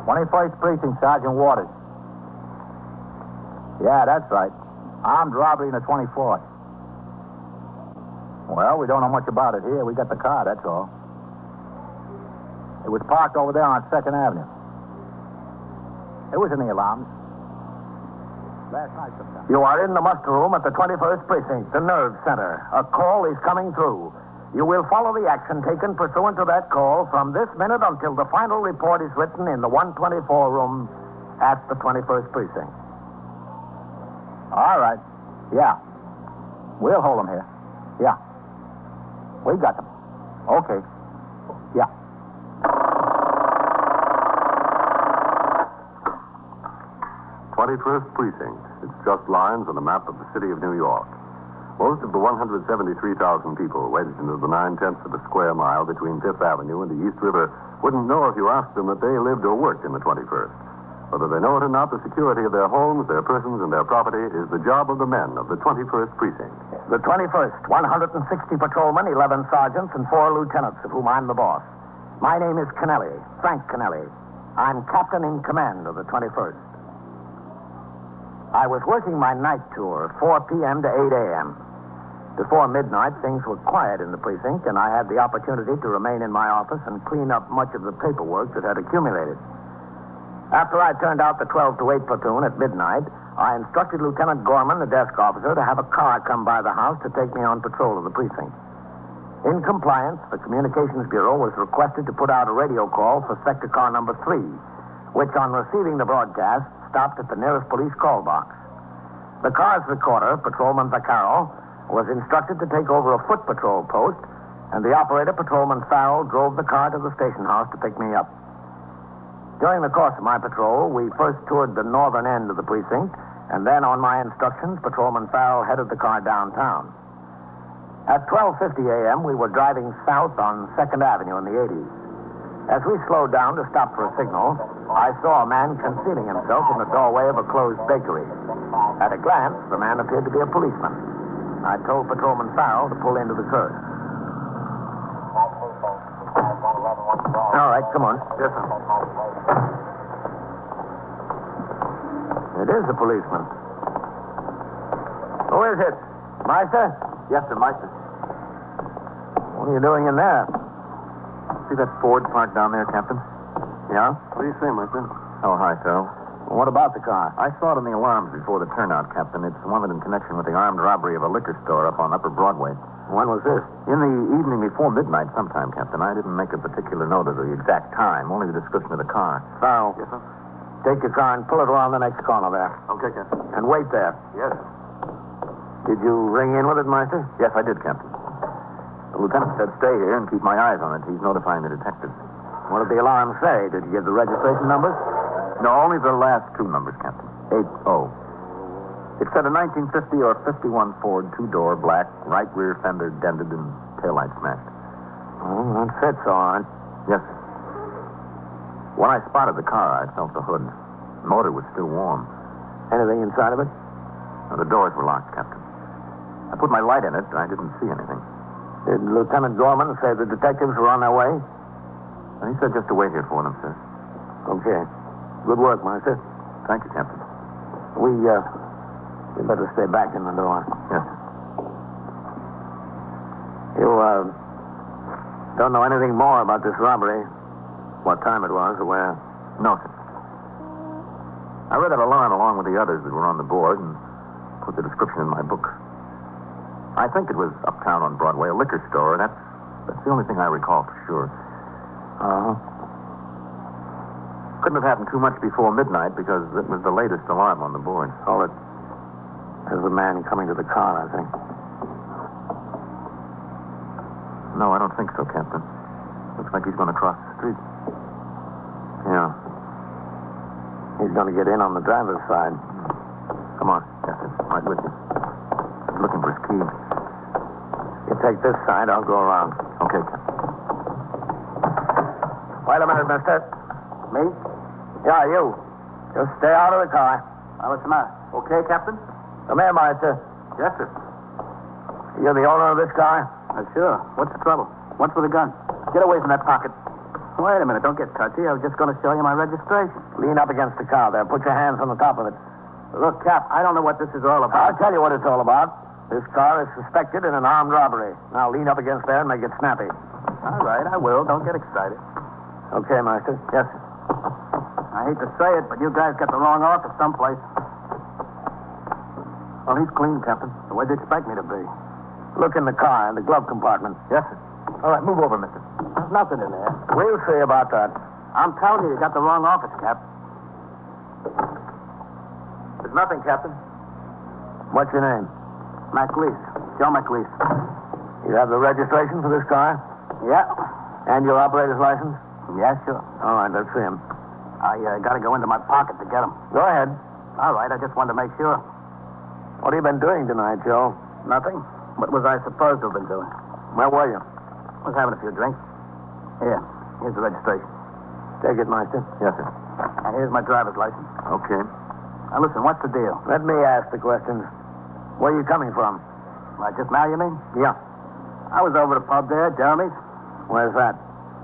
21st Precinct, Sergeant Waters. Yeah, that's right. Armed robbery in the 24th. Well, we don't know much about it here. We got the car, that's all. It was parked over there on 2nd Avenue. It was in the alarms. Last night sometime. You are in the muster room at the 21st Precinct, the nerve center. A call is coming through. You will follow the action taken pursuant to that call from this minute until the final report is written in the 124 room at the 21st Precinct. All right. Yeah. We'll hold them here. Yeah. We got them. Okay. Yeah. "21st Precinct. It's just lines on a map of the city of New York. Most of the 173,000 people wedged into the 9/10 of a square mile between 5th Avenue and the East River wouldn't know if you asked them that they lived or worked in the 21st. Whether they know it or not, the security of their homes, their persons, and their property is the job of the men of the 21st Precinct. The 21st, 160 patrolmen, 11 sergeants, and 4 lieutenants, of whom I'm the boss. My name is Kennelly, Frank Kennelly. I'm captain in command of the 21st. I was working my night tour, 4 p.m. to 8 a.m. Before midnight, things were quiet in the precinct, and I had the opportunity to remain in my office and clean up much of the paperwork that had accumulated. After I turned out the 12 to 8 platoon at midnight, I instructed Lieutenant Gorman, the desk officer, to have a car come by the house to take me on patrol of the precinct. In compliance, the Communications Bureau was requested to put out a radio call for sector car number 3, which, on receiving the broadcast, stopped at the nearest police call box. The car's recorder, Patrolman Vaccaro, was instructed to take over a foot patrol post, and the operator, Patrolman Farrell, drove the car to the station house to pick me up. During the course of my patrol, we first toured the northern end of the precinct, and then, on my instructions, Patrolman Farrell headed the car downtown. At 12:50 a.m., we were driving south on 2nd Avenue in the 80s. As we slowed down to stop for a signal, I saw a man concealing himself in the doorway of a closed bakery. At a glance, the man appeared to be a policeman. I told Patrolman Farrell to pull into the curb. All right, come on. Yes, sir. It is a policeman. Who is it? Meister? Yes, sir, Meister. What are you doing in there? See that Ford parked down there, Captain? Yeah? What do you say, Meister? Oh, hi, Phil. Well, what about the car? I saw it in the alarms before the turnout, Captain. It's wanted in connection with the armed robbery of a liquor store up on Upper Broadway. When was this? In the evening before midnight sometime, Captain. I didn't make a particular note of the exact time, only the description of the car. Farrell. Yes, sir? Take your car and pull it around the next corner there. Okay, Captain. And wait there. Yes. Did you ring in with it, Meister? Yes, I did, Captain. The lieutenant said stay here and keep my eyes on it. He's notifying the detectives. What did the alarm say? Did you give the registration numbers? No, only the last 2 numbers, Captain. 80. It said a 1950 or 51 Ford, 2-door, black, right rear fender dented and taillight smashed. Oh, that fits all right. Yes, sir. When I spotted the car, I felt the hood. The motor was still warm. Anything inside of it? The doors were locked, Captain. I put my light in it, and I didn't see anything. Did Lieutenant Gorman say the detectives were on their way? And he said just to wait here for them, sir. Okay. Good work, Meister. Thank you, Captain. We better stay back in the door. Yes, sir. You, don't know anything more about this robbery? What time it was or where? No, sir. I read that alarm along with the others that were on the board and put the description in my book. I think it was uptown on Broadway, a liquor store. That's the only thing I recall for sure. Couldn't have happened too much before midnight because it was the latest alarm on the board. Oh, there's a man coming to the car, I think. No, I don't think so, Captain. Looks like he's going to cross the street. Yeah. He's going to get in on the driver's side. Come on. Yes, sir. Right with you. He's looking for his key. You take this side, I'll go around. Okay, Captain. Wait a minute, mister. Me? Yeah, you. Just stay out of the car. What's the matter? Okay, Captain? Come here, Meister. Yes, sir. You're the owner of this car? Sure. What's the trouble? What's with the gun? Get away from that pocket. Wait a minute. Don't get touchy. I was just going to show you my registration. Lean up against the car there. Put your hands on the top of it. Look, Cap, I don't know what this is all I'll about. tell you what it's all about. This car is suspected in an armed robbery. Now lean up against there and make it snappy. All right, I will. Don't get excited. Okay, Master. Yes, sir. I hate to say it, but you guys got the wrong office someplace. Well, he's clean, Captain. So what'd you expect me to be? Look in the car, in the glove compartment. Yes, sir. All right, move over, mister. There's nothing in there. We'll see about that. I'm telling you, you got the wrong office, Cap. There's nothing, Captain. What's your name? McLeese. Joe McLeese. You have the registration for this car? Yeah. And your operator's license? Yeah, sure. All right, let's see him. I got to go into my pocket to get him. Go ahead. All right, I just wanted to make sure. What have you been doing tonight, Joe? Nothing. What was I supposed to have been doing? Where were you? Was having a few drinks. Here. Here's the registration. Take it, Master. Yes, sir. And here's my driver's license. Okay. Now, listen, what's the deal? Let me ask the questions. Where are you coming from? Just now, you mean? Yeah. I was over the pub there, Jeremy's. Where's that?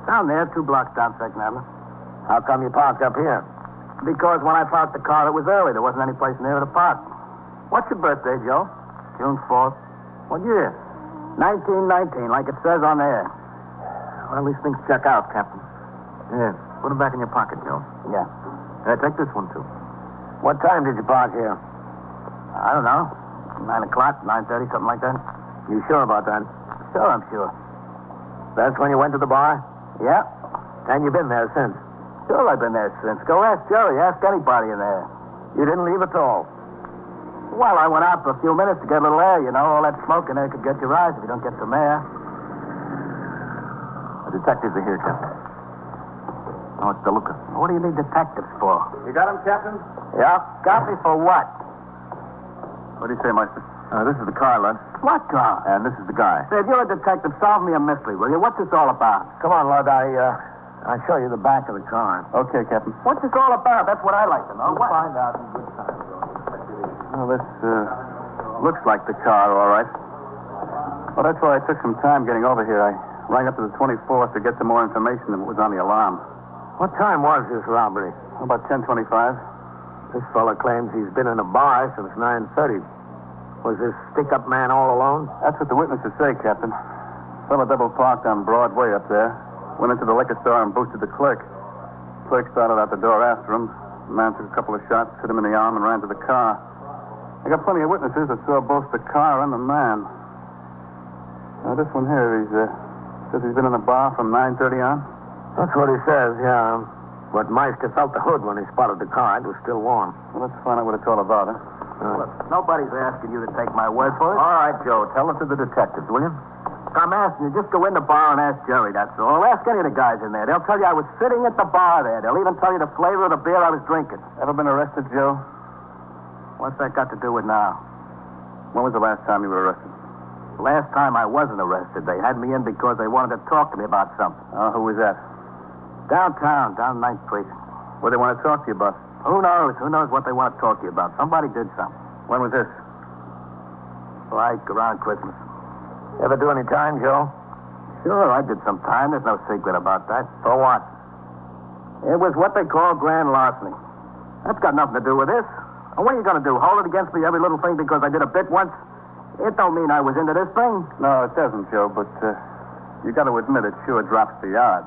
Down there, 2 blocks down 2nd Avenue. How come you parked up here? Because when I parked the car, it was early. There wasn't any place near to park. What's your birthday, Joe? June 4th. What year? 1919, like it says on there. Well, these things check out, Captain. Yeah. Put them back in your pocket, Joe. Yeah. Take this one, too. What time did you park here? I don't know. 9 o'clock, 9:30, something like that. You sure about that? Sure, I'm sure. That's when you went to the bar? Yeah. And you've been there since? Sure, I've been there since. Go ask Jerry. Ask anybody in there. You didn't leave at all? Well, I went out for a few minutes to get a little air, you know. All that smoke in there could get your eyes if you don't get some air. The detectives are here, Captain. Oh, it's DeLuca. What do you need detectives for? You got him, Captain? Yeah. Got me for what? What do you say, Meister? This is the car, Lud. What car? And this is the guy. Say, if you're a detective, solve me a mystery, will you? What's this all about? Come on, Lud. I'll show you the back of the car. Okay, Captain. What's this all about? That's what I like to know. We'll find out in good time, Well, this looks like the car, all right. Well, that's why I took some time getting over here. I rang up to the 24th to get some more information than what was on the alarm. What time was this robbery? About 10:25. This fella claims he's been in a bar since 9:30. Was this stick-up man all alone? That's what the witnesses say, Captain. Fella double parked on Broadway up there. Went into the liquor store and boosted the clerk. Clerk started out the door after him. The man took a couple of shots, hit him in the arm, and ran to the car. I got plenty of witnesses that saw both the car and the man. Now, this one here, says he's been in the bar from 9:30 on? That's what he says, yeah. But Meister felt the hood when he spotted the car. It was still warm. Well, let's find out what it's all about, huh? Look, nobody's asking you to take my word for it. All right, Joe. Tell it to the detectives, will you? I'm asking you, just go in the bar and ask Jerry, that's all. Ask any of the guys in there. They'll tell you I was sitting at the bar there. They'll even tell you the flavor of the beer I was drinking. Ever been arrested, Joe? What's that got to do with now? When was the last time you were arrested? Last time I wasn't arrested. They had me in because they wanted to talk to me about something. Oh, who was that? Downtown, down 9th Precinct. What they want to talk to you about? Who knows? Who knows what they want to talk to you about? Somebody did something. When was this? Like around Christmas. Ever do any time, Joe? Sure, I did some time. There's no secret about that. For what? It was what they call grand larceny. That's got nothing to do with this. What are you going to do? Hold it against me every little thing because I did a bit once? It don't mean I was into this thing. No, it doesn't, Joe, but you got to admit it sure drops the odds.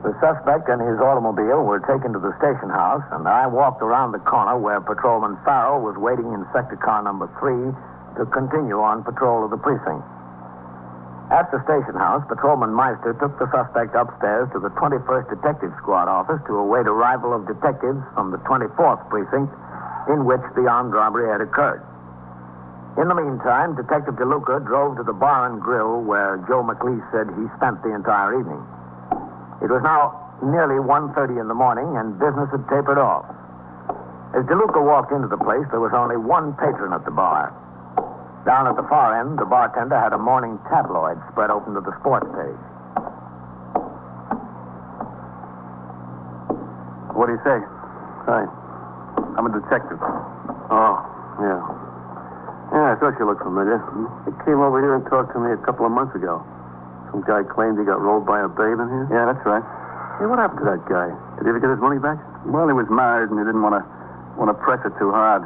The suspect and his automobile were taken to the station house, and I walked around the corner where Patrolman Farrell was waiting in sector car number 3 to continue on patrol of the precinct. At the station house, Patrolman Meister took the suspect upstairs to the 21st Detective Squad office to await arrival of detectives from the 24th precinct in which the armed robbery had occurred. In the meantime, Detective DeLuca drove to the bar and grill where Joe McLeese said he spent the entire evening. It was now nearly 1:30 in the morning, and business had tapered off. As DeLuca walked into the place, there was only one patron at the bar. Down at the far end, the bartender had a morning tabloid spread open to the sports page. What do you say? Hi. I'm a detective. Oh, yeah. Yeah, I thought you looked familiar. You came over here and talked to me a couple of months ago. Some guy claimed he got rolled by a babe in here? Yeah, that's right. Hey, what happened to that guy? Did he ever get his money back? Well, he was married, and he didn't want to press it too hard.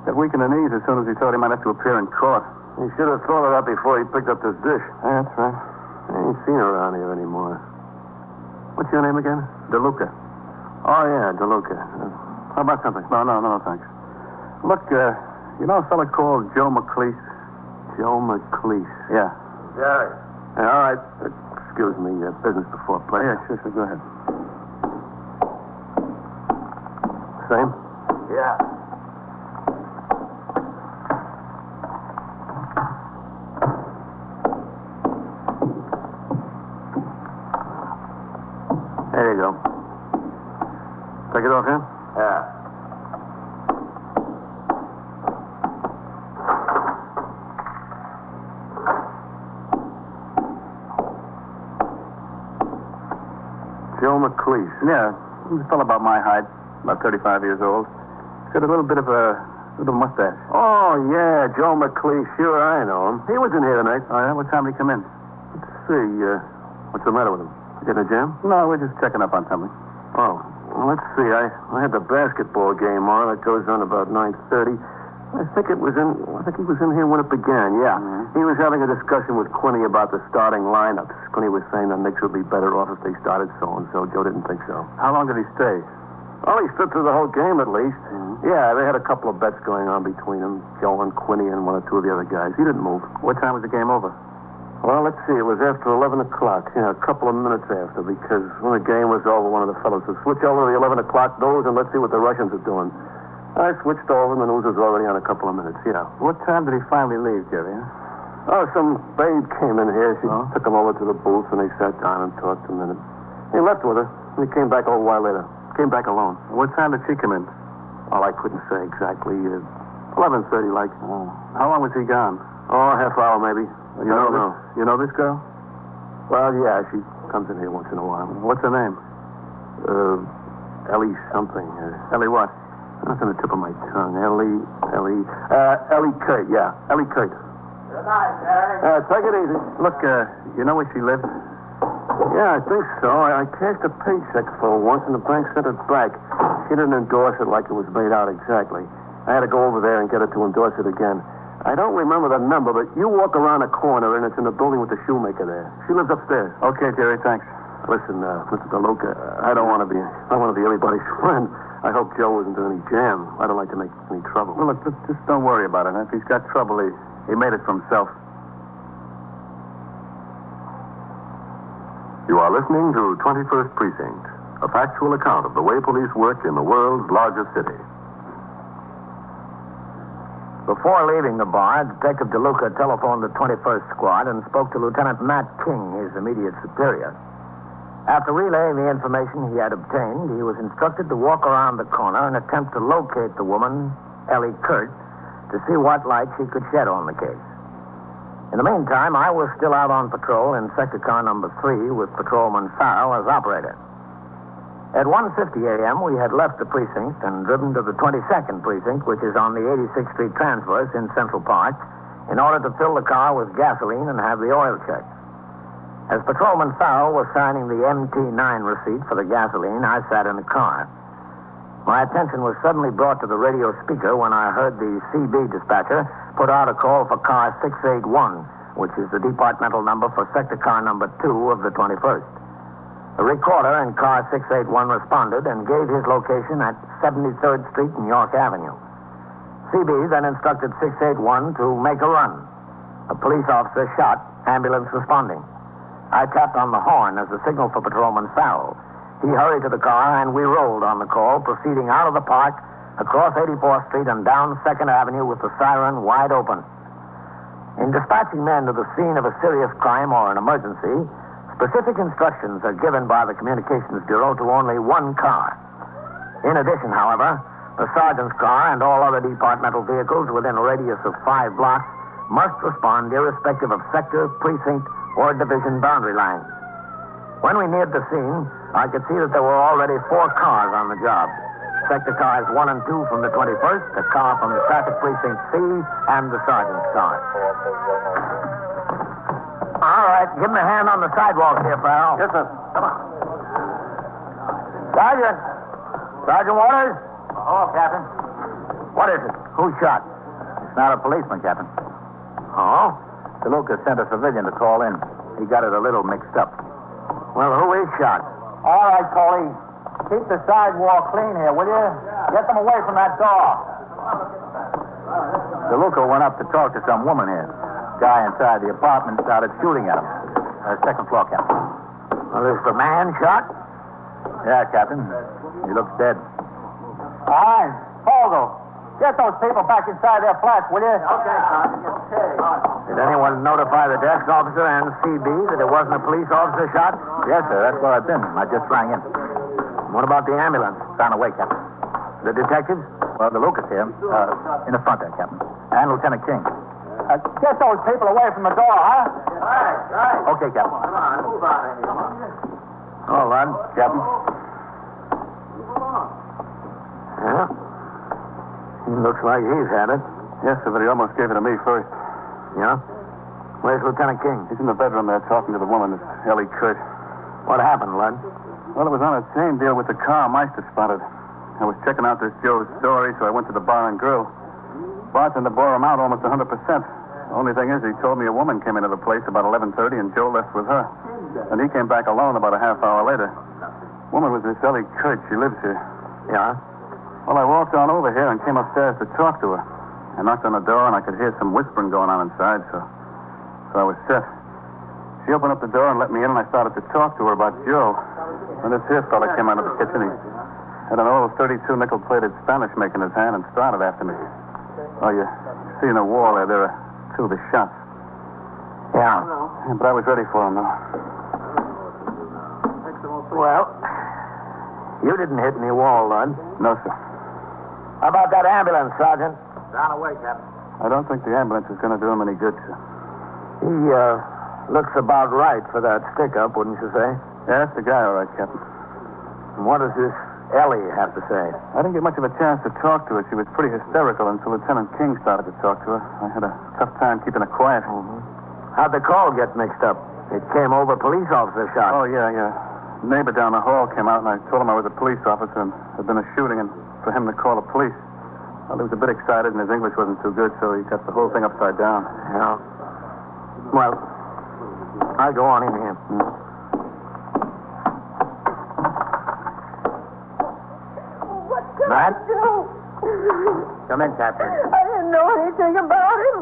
Got weak in the knees as soon as he thought he might have to appear in court. He should have thought of that before he picked up this dish. Yeah, that's right. I ain't seen her around here anymore. What's your name again? DeLuca. Oh, yeah, DeLuca. How about something? No, thanks. Look, you know a fella called Joe McLeese? Joe McLeese. Yeah. Gary. Hey, all right. Excuse me, business before pleasure. Yeah, sure, go ahead. Same? Yeah. There you go. Take it off here? Yeah. Joe McLeese. Yeah, he's a fellow about my height, about 35 years old. He's got a little bit of a little mustache. Oh, yeah, Joe McLeese. Sure, I know him. He was in here tonight. Oh, yeah? What time did he come in? Let's see. What's the matter with him? Getting a jam? No, we're just checking up on something. Oh, well, let's see. I had the basketball game on. It goes on about 9:30. I think he was in here when it began, yeah. Mm-hmm. He was having a discussion with Quinny about the starting lineups. Quinny was saying the Knicks would be better off if they started so-and-so. Joe didn't think so. How long did he stay? Well, he stood through the whole game at least. Mm-hmm. Yeah, they had a couple of bets going on between them, Joe and Quinny and one or two of the other guys. He didn't move. What time was the game over? Well, let's see. It was after 11 o'clock. Yeah, a couple of minutes after, because when the game was over, one of the fellows said, switch over to the 11 o'clock news and let's see what the Russians are doing. I switched over and the news was already on a couple of minutes, yeah. What time did he finally leave, Jerry? Oh, some babe came in here. She Oh? took him over to the booth and they sat down and talked a minute. He left with her. He came back a little while later. Came back alone. What time did she come in? Well, I couldn't say exactly. 11:30, like. Oh. How long was he gone? Oh, half hour maybe. You know this girl? Well, yeah, she comes in here once in a while. What's her name? Ellie something. Ellie what? That's on the tip of my tongue. Ellie Kurt, yeah. Ellie Kurt. Good night, Gary. Take it easy. Look, you know where she lives? Yeah, I think so. I cashed a paycheck for her once and the bank sent it back. She didn't endorse it like it was made out exactly. I had to go over there and get her to endorse it again. I don't remember the number, but you walk around a corner and it's in the building with the shoemaker there. She lives upstairs. Okay, Jerry, thanks. Listen, Mr. DeLuca, I don't want to be anybody's friend. I hope Joe isn't in any jam. I don't like to make any trouble. Well, look, just don't worry about it. If he's got trouble, he made it for himself. You are listening to 21st Precinct, a factual account of the way police work in the world's largest city. Before leaving the bar, Detective DeLuca telephoned the 21st Squad and spoke to Lieutenant Matt King, his immediate superior. After relaying the information he had obtained, he was instructed to walk around the corner and attempt to locate the woman, Ellie Kurt, to see what light she could shed on the case. In the meantime, I was still out on patrol in sector car number 3 with Patrolman Farrell as operator. At 1:50 a.m., we had left the precinct and driven to the 22nd Precinct, which is on the 86th Street Transverse in Central Park, in order to fill the car with gasoline and have the oil checked. As Patrolman Farrell was signing the MT9 receipt for the gasoline, I sat in the car. My attention was suddenly brought to the radio speaker when I heard the CB dispatcher put out a call for car 681, which is the departmental number for sector car number 2 of the 21st. The recorder in car 681 responded and gave his location at 73rd Street and York Avenue. CB then instructed 681 to make a run. A police officer shot, ambulance responding. I tapped on the horn as a signal for Patrolman Farrell. He hurried to the car, and we rolled on the call, proceeding out of the park, across 84th Street, and down 2nd Avenue with the siren wide open. In dispatching men to the scene of a serious crime or an emergency, specific instructions are given by the Communications Bureau to only one car. In addition, however, the sergeant's car and all other departmental vehicles within a radius of 5 blocks must respond irrespective of sector, precinct, or division boundary lines. When we neared the scene, I could see that there were already 4 cars on the job. Sector cars 1 and 2 from the 21st, a car from the traffic precinct C, and the sergeant's car. All right, give him a hand on the sidewalk here, pal. Yes, sir. Come on. Sergeant. Sergeant Waters? Oh, Captain. What is it? Who shot? It's not a policeman, Captain. Oh? DeLuca sent a civilian to call in. He got it a little mixed up. Well, who is shot? All right, Coley. Keep the sidewalk clean here, will you? Get them away from that door. DeLuca went up to talk to some woman here. Guy inside the apartment started shooting at him. Second floor, Captain. Well, is the man shot? Yeah, Captain. He looks dead. All right. Fogo, get those people back inside their flats, will you? Okay, Sergeant. Did anyone notify the desk officer and CB that it wasn't a police officer shot? Yes, sir. That's where I've been. I just rang in. What about the ambulance? It's on the way, Captain. The detectives? Well, DeLuca's here. In the front there, Captain. And Lieutenant King. Get those people away from the door, huh? Right. Okay, Captain. Come on, move out of here. All right, Captain. Yeah? He looks like he's had it. Yes, sir, but he almost gave it to me first. Yeah? Where's Lieutenant King? He's in the bedroom there talking to the woman, this Ellie Kurt. What happened, Lud? Well, it was on the same deal with the car Meister spotted. I was checking out this Joe's story, so I went to the bar and grill. Bartender bore him out almost 100%. The only thing is, he told me a woman came into the place about 11:30 and Joe left with her. And he came back alone about a half hour later. Woman was this Ellie Kurt. She lives here. Yeah? Well, I walked on over here and came upstairs to talk to her. I knocked on the door and I could hear some whispering going on inside, so I was set. She opened up the door and let me in, and I started to talk to her about Joe. And this here fella came out of the kitchen. He had an old 32 nickel-plated Spanish make in his hand and started after me. Oh, you see in the wall there are two of the shots. Yeah. But I was ready for him, though. Well, you didn't hit any wall, Lud. No, sir. How about that ambulance, Sergeant? Down away, Captain. I don't think the ambulance is going to do him any good, sir. He, looks about right for that stick-up, wouldn't you say? Yeah, that's the guy, all right, Captain. And what does this Ellie have to say? I didn't get much of a chance to talk to her. She was pretty hysterical until Lieutenant King started to talk to her. I had a tough time keeping her quiet. Mm-hmm. How'd the call get mixed up? It came over police officer shot. Oh, yeah. Neighbor down the hall came out, and I told him I was a police officer and there'd been a shooting, and for him to call the police. Well, he was a bit excited, and his English wasn't too good, so he got the whole thing upside down. Yeah. Well, I'll go on in here. What can Matt? I do? Come in, Captain. I didn't know anything about him.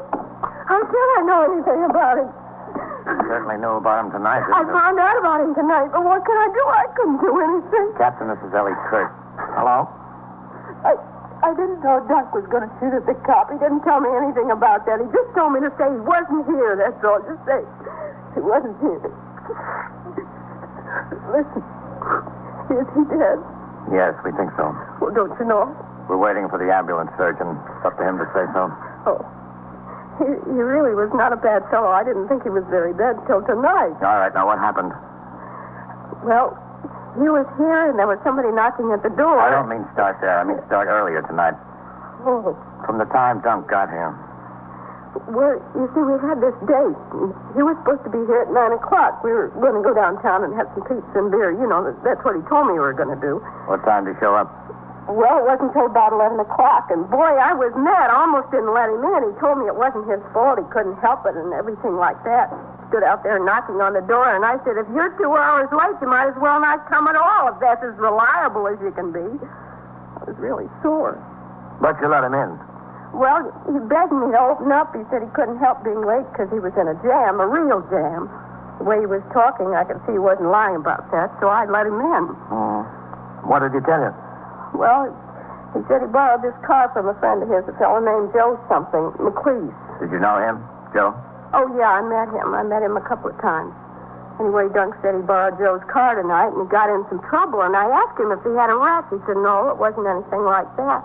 How should I know anything about him? You certainly knew about him tonight, I didn't you? found out about him tonight, but what can I do? I couldn't do anything. Captain, this is Ellie Kurt. Hello? I didn't know Duck was going to shoot at the cop. He didn't tell me anything about that. He just told me to say he wasn't here, that's all. Just say he wasn't here. Listen, is he dead? Yes, we think so. Well, don't you know? We're waiting for the ambulance surgeon. It's up to him to say so. Oh. He really was not a bad fellow. I didn't think he was very bad till tonight. All right, now what happened? Well, he was here and there was somebody knocking at the door. I don't mean start there. I mean start earlier tonight. Oh. From the time Dunk got here. Well, you see, we had this date. He was supposed to be here at 9 o'clock. We were going to go downtown and have some pizza and beer. You know, that's what he told me we were going to do. What time did he show up? Well, it wasn't until about 11 o'clock. And, boy, I was mad. I almost didn't let him in. He told me it wasn't his fault. He couldn't help it and everything like that. Stood out there knocking on the door, and I said, if you're 2 hours late, you might as well not come at all, if that's as reliable as you can be. I was really sore. But you let him in. Well, he begged me to open up. He said he couldn't help being late because he was in a jam, a real jam. The way he was talking, I could see he wasn't lying about that, so I let him in. What did he tell you? Well, he said he borrowed this car from a friend of his, a fellow named Joe something, McLeese. Did you know him, Joe? Oh, yeah, I met him. I met him a couple of times. Anyway, Dunk said he borrowed Joe's car tonight, and he got in some trouble, and I asked him if he had a wreck. He said, no, it wasn't anything like that.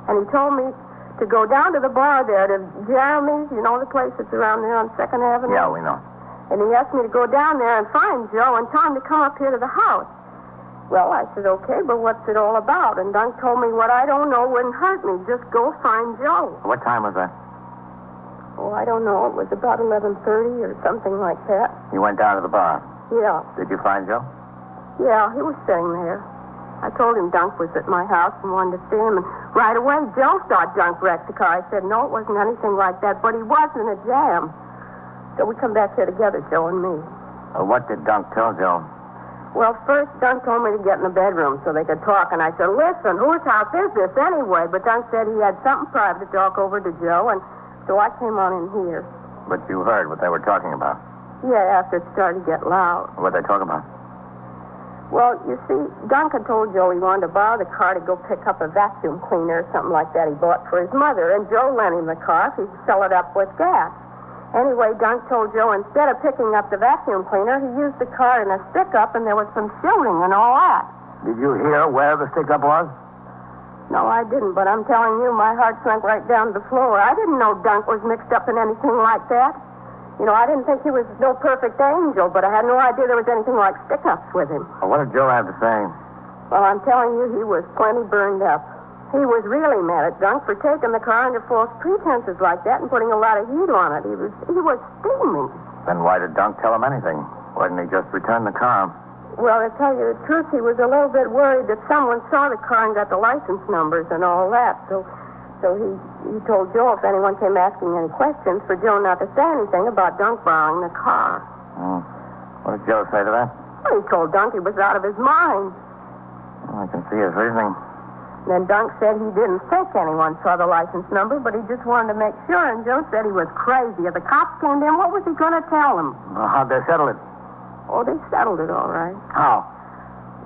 And he told me to go down to the bar there, to Jeremy's, you know the place that's around there on 2nd Avenue? Yeah, we know. And he asked me to go down there and find Joe and tell him to come up here to the house. Well, I said, okay, but what's it all about? And Dunk told me what I don't know wouldn't hurt me. Just go find Joe. What time was that? Oh, I don't know. It was about 11:30 or something like that. You went down to the bar. Yeah. Did you find Joe? Yeah, he was sitting there. I told him Dunk was at my house and wanted to see him, and right away Joe thought Dunk wrecked the car. I said, no, it wasn't anything like that, but he was in a jam. So we come back here together, Joe and me. What did Dunk tell Joe? Well, first, Dunk told me to get in the bedroom so they could talk, and I said, listen, whose house is this anyway? But Dunk said he had something private to talk over to Joe, and so I came on in here. But you heard what they were talking about. Yeah, after it started to get loud. What they talking about? Well, you see, Dunk had told Joe he wanted to borrow the car to go pick up a vacuum cleaner or something like that he bought for his mother, and Joe lent him the car if he'd fill it up with gas. Anyway, Dunk told Joe instead of picking up the vacuum cleaner, he used the car in a stick-up, and there was some shooting and all that. Did you hear where the stick-up was? No, I didn't, but I'm telling you, my heart sunk right down to the floor. I didn't know Dunk was mixed up in anything like that. You know, I didn't think he was no perfect angel, but I had no idea there was anything like stick-ups with him. Well, what did Joe have to say? Well, I'm telling you, he was plenty burned up. He was really mad at Dunk for taking the car under false pretenses like that and putting a lot of heat on it. He was steaming. Then why did Dunk tell him anything? Why didn't he just return the car? Well, to tell you the truth, he was a little bit worried that someone saw the car and got the license numbers and all that. So he told Joe if anyone came asking any questions for Joe not to say anything about Dunk borrowing the car. What did Joe say to that? Well, he told Dunk he was out of his mind. I can see his reasoning. Then Dunk said he didn't think anyone saw the license number, but he just wanted to make sure, and Joe said he was crazy. If the cops came in, what was he going to tell them? Well, how'd they settle it? Oh, they settled it all right. How?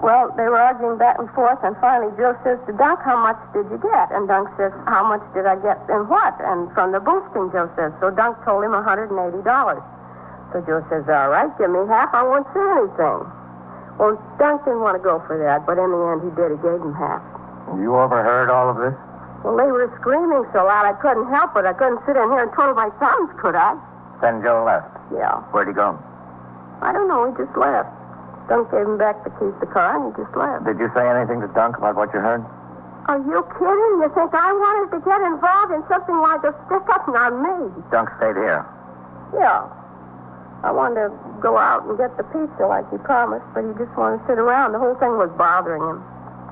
Well, they were arguing back and forth, and finally Joe says to Dunk, how much did you get? And Dunk says, how much did I get and what? And from the boosting, Joe says. So Dunk told him $180. So Joe says, all right, give me half. I won't say anything. Well, Dunk didn't want to go for that, but in the end he did. He gave him half. You overheard all of this? Well, they were screaming so loud I couldn't help it. I couldn't sit in here and twiddle my thumbs, could I? Then Joe left. Yeah. Where'd he go? I don't know. He just left. Dunk gave him back the keys to the car, and he just left. Did you say anything to Dunk about what you heard? Are you kidding? You think I wanted to get involved in something like a stick-up? Not me. Dunk stayed here. Yeah. I wanted to go out and get the pizza like he promised, but he just wanted to sit around. The whole thing was bothering him.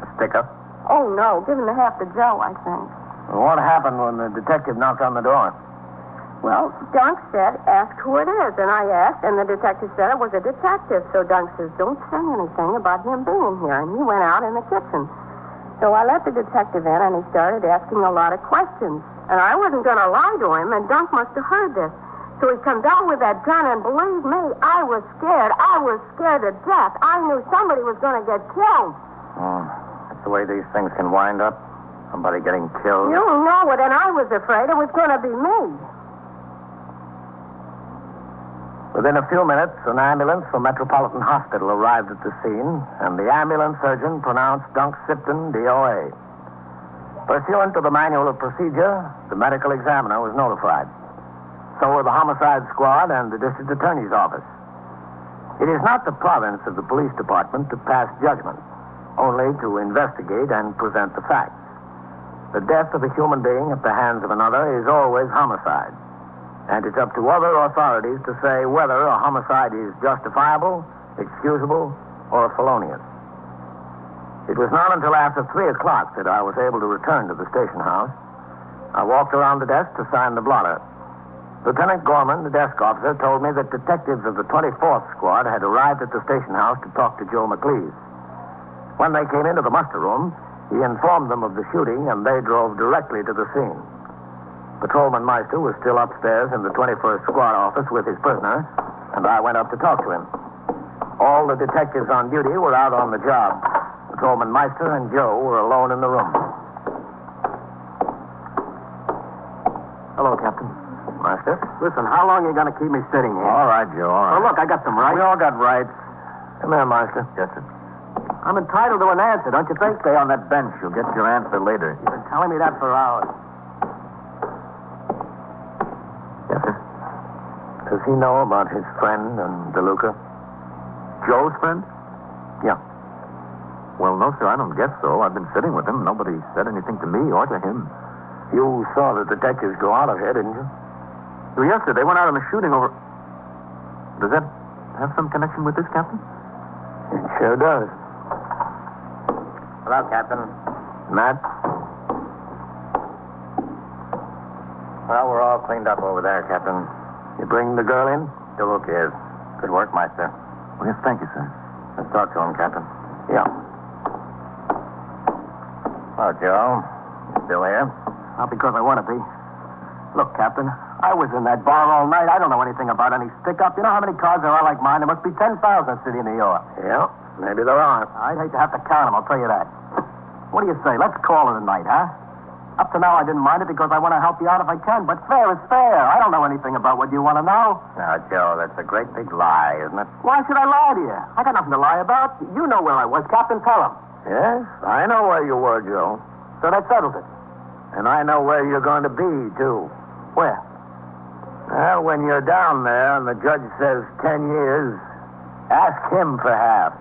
A stick-up? Oh, no. Giving the half to Joe, I think. Well, what happened when the detective knocked on the door? Well, Dunk said, ask who it is. And I asked, and the detective said it was a detective. So Dunk says, don't say anything about him being here. And he went out in the kitchen. So I let the detective in, and he started asking a lot of questions. And I wasn't going to lie to him, and Dunk must have heard this. So he comes out with that gun, and believe me, I was scared. I was scared to death. I knew somebody was going to get killed. Oh, that's the way these things can wind up. Somebody getting killed. You know it, and I was afraid it was going to be me. Within a few minutes, an ambulance from Metropolitan Hospital arrived at the scene, and the ambulance surgeon pronounced Dunk Sipton DOA. Pursuant to the manual of procedure, the medical examiner was notified. So were the homicide squad and the district attorney's office. It is not the province of the police department to pass judgment, only to investigate and present the facts. The death of a human being at the hands of another is always homicide. And it's up to other authorities to say whether a homicide is justifiable, excusable, or felonious. It was not until after 3 o'clock that I was able to return to the station house. I walked around the desk to sign the blotter. Lieutenant Gorman, the desk officer, told me that detectives of the 24th Squad had arrived at the station house to talk to Joe McLeese. When they came into the muster room, he informed them of the shooting, and they drove directly to the scene. Patrolman Meister was still upstairs in the 21st Squad office with his prisoner, and I went up to talk to him. All the detectives on duty were out on the job. Patrolman Meister and Joe were alone in the room. Hello, Captain. Meister? Listen, how long are you going to keep me sitting here? All right, Joe, all right. Well, look, I got some rights. We all got rights. Come here, Meister. Yes, sir. I'm entitled to an answer, don't you think? Stay on that bench. You'll get your answer later. You've been telling me that for hours. Yes, sir. Does he know about his friend and DeLuca? Joe's friend? Yeah. Well, no, sir, I don't guess so. I've been sitting with him. Nobody said anything to me or to him. You saw the detectives go out of here, didn't you? Yes, sir. They went out on a shooting over... Does that have some connection with this, Captain? It sure does. Hello, Captain. Matt? Well, we're all cleaned up over there, Captain. You bring the girl in? Still okay. Good work, Meister. Well, yes, thank you, sir. Let's talk to him, Captain. Yeah. Hello, Joe. You still here? Not because I want to be. Look, Captain, I was in that bar all night. I don't know anything about any stick-up. You know how many cars there are like mine? There must be 10,000 in the city of New York. Yeah, maybe there are. I'd hate to have to count them, I'll tell you that. What do you say? Let's call it a night, huh? Up to now, I didn't mind it because I want to help you out if I can, but fair is fair. I don't know anything about what you want to know. Now, Joe, that's a great big lie, isn't it? Why should I lie to you? I got nothing to lie about. You know where I was, Captain. Tell him. Yes, I know where you were, Joe. So that settles it. And I know where you're going to be, too. Where? Well, when you're down there and the judge says 10 years, ask him for half.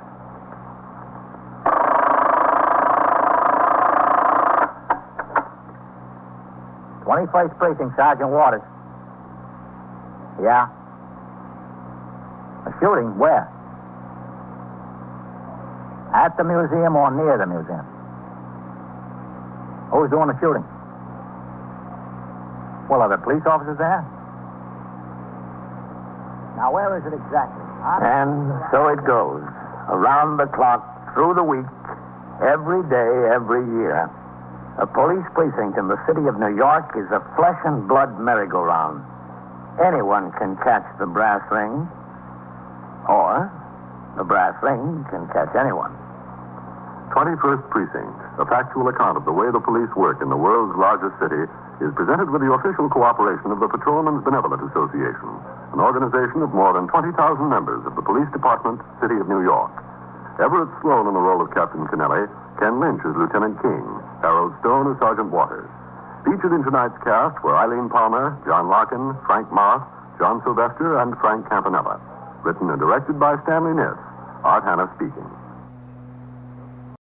21st Precinct, Sergeant Waters. Yeah? A shooting? Where? At the museum or near the museum? Who's doing the shooting? Well, are the police officers there? Now, where is it exactly? And so it goes. Around the clock, through the week, every day, every year. A police precinct in the city of New York is a flesh and blood merry-go-round. Anyone can catch the brass ring, or the brass ring can catch anyone. 21st Precinct, a factual account of the way the police work in the world's largest city, is presented with the official cooperation of the Patrolmen's Benevolent Association, an organization of more than 20,000 members of the Police Department, City of New York. Everett Sloan in the role of Captain Kennelly, Ken Lynch as Lieutenant King, Harold Stone as Sergeant Waters. Featured in tonight's cast were Eileen Palmer, John Larkin, Frank Moss, John Sylvester, and Frank Campanella. Written and directed by Stanley Niss. Art Hannah speaking.